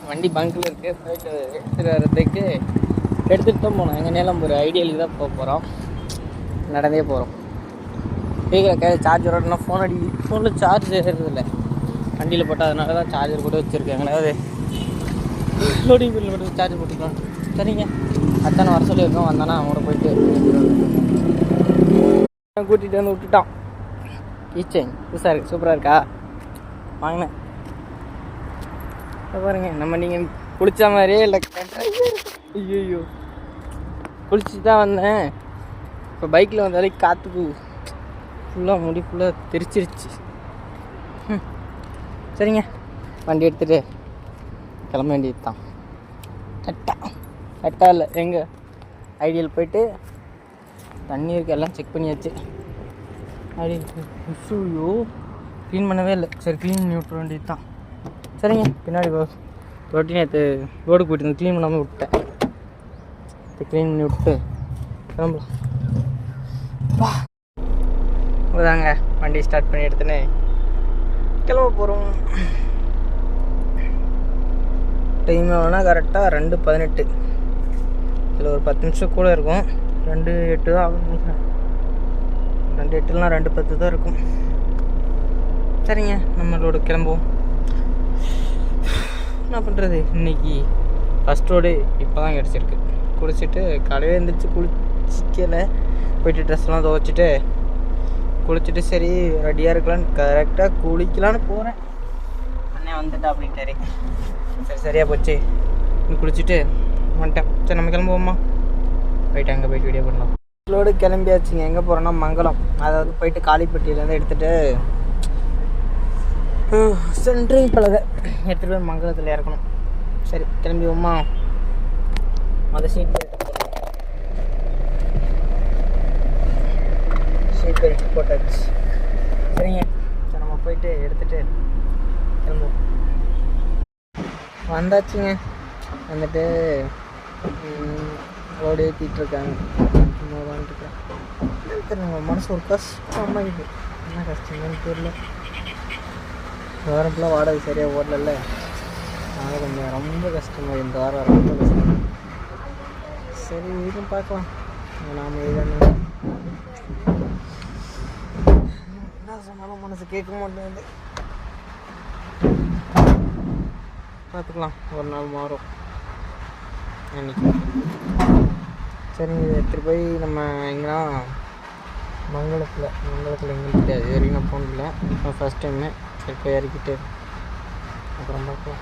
வண்டி பங்கில் இருக்குது. போயிட்டு எடுத்துகிட்டு வர்றதுக்கு எடுத்துகிட்டு தான் போனோம். எங்கள் நேரம் ஒரு ஐடியலுக்கு தான் போக போகிறோம். நடந்தே போகிறோம். ஸ்பீக்கரை கையில் சார்ஜர் ஓடனா ஃபோனில் சார்ஜ் ஏறுறது இல்லை. வண்டியில் போட்டால் அதனால தான் சார்ஜர் கூட வச்சுருக்கேன். எங்களாவது லோடிங் பில்லில் போட்டு சார்ஜ் போட்டுக்கலாம். சரிங்க, அத்தனை வர சொல்லியிருக்கோம். வந்தானா அவங்கள போயிட்டு கூட்டிகிட்டு வந்து விட்டுட்டான். கீச்சேன் புதுசாக இருக்குது, சூப்பராக இருக்கா? வாங்கினேன் பாருங்க. நம்ம நீங்கள் குளித்த மாதிரியே இல்லை. ஐயோ குளிச்சு தான் வந்தேன். இப்போ பைக்கில் வந்தாலே காற்றுக்கு ஃபுல்லாக முடி ஃபுல்லாக தெரிச்சிருச்சு. சரிங்க, வண்டி எடுத்துகிட்டு கிளம்ப வேண்டியது தான். கரெக்டாக இல்லை எங்கே ஐடியல் போயிட்டு தண்ணி இருக்கு, எல்லாம் செக் பண்ணியாச்சு. ஐயோ க்ளீன் பண்ணவே இல்லை. சரி க்ளீன் பண்ணி விட்டுற வேண்டியது தான். சரிங்க, பின்னாடி தொட்டி நேற்று ரோடு போயிட்டு வந்து க்ளீன் பண்ணாமல் விட்டேன். க்ளீன் பண்ணி விட்டு கிளம்பலாம். தாங்க வண்டி ஸ்டார்ட் பண்ணி எடுத்துன்னு கிளம்ப போகிறோம். டைம் எவ்வளோனா கரெக்டாக 2:18. இதில் ஒரு 10 நிமிஷம் கூட இருக்கும். 2:08 தான் ஆகும். 2:08 2:10 தான் இருக்கும். சரிங்க, நம்மளோட கிளம்புவோம். என்ன பண்ணுறது, இன்றைக்கி ஃபஸ்ட் ரோடு இப்போ தான் கிடச்சிருக்கு. குளிச்சுட்டு காலையில் எழுந்திரிச்சு குளிச்சிக்கலை. போயிட்டு ட்ரெஸ்லாம் துவைச்சிட்டு குளிச்சுட்டு சரி ரெடியாக இருக்கலான்னு கரெக்டாக குளிக்கலான்னு போகிறேன். அண்ணன் வந்துட்டா அப்படின்ட்டாரு. சரி சரியாக போச்சு. குளிச்சுட்டு வந்துட்டேன். சரி நம்ம கிளம்புவோம்மா. போயிட்டு அங்கே போயிட்டு வீடியோ பண்ணலாம். ரோடு கிளம்பியாச்சுங்க. எங்கே போகிறோன்னா மங்களம். அதாவது போயிட்டு காளிப்பட்டியிலேருந்து எடுத்துகிட்டு சென்ட்ரிங் பலகை எடுத்துகிட்டு போய் மங்களத்தில் இறக்கணும். சரி கிளம்பிவோம்மா. மொதல் சீட் பெல்ட் போட்டாச்சு. சரிங்க, சரி நம்ம போயிட்டு எடுத்துகிட்டு கிளம்புவோம். வந்தாச்சுங்க. வந்துட்டு ரோடு ஏற்றிட்டுருக்காங்க. நம்ம மனசு ஒரு கஷ்டமாக இது. என்ன கஷ்டம்னு தெரியல. வாரம் ஃபுல்லாக வாடகை சரியாக ஓடல. அதனால் கொஞ்சம் ரொம்ப கஷ்டமாக இந்த வாரம் ரொம்ப கஷ்டம். சரி இதுவும் பார்க்கலாம். நாம் இதுதானே என்ன சொன்னாலும் மனசு கேட்க மாட்டேங்குது. பார்த்துக்கலாம், ஒரு நாள் மாறும் அன்றைக்கி. சரி எடுத்துகிட்டு போய் நம்ம எங்கன்னா மங்களத்தில் எங்களுக்கு தெரியாது. இது வரைக்கும் நான் போனதில்லை, ஃபஸ்ட் டைமு. சரி போய் இறக்கிட்டு அப்புறம் பார்க்கலாம்.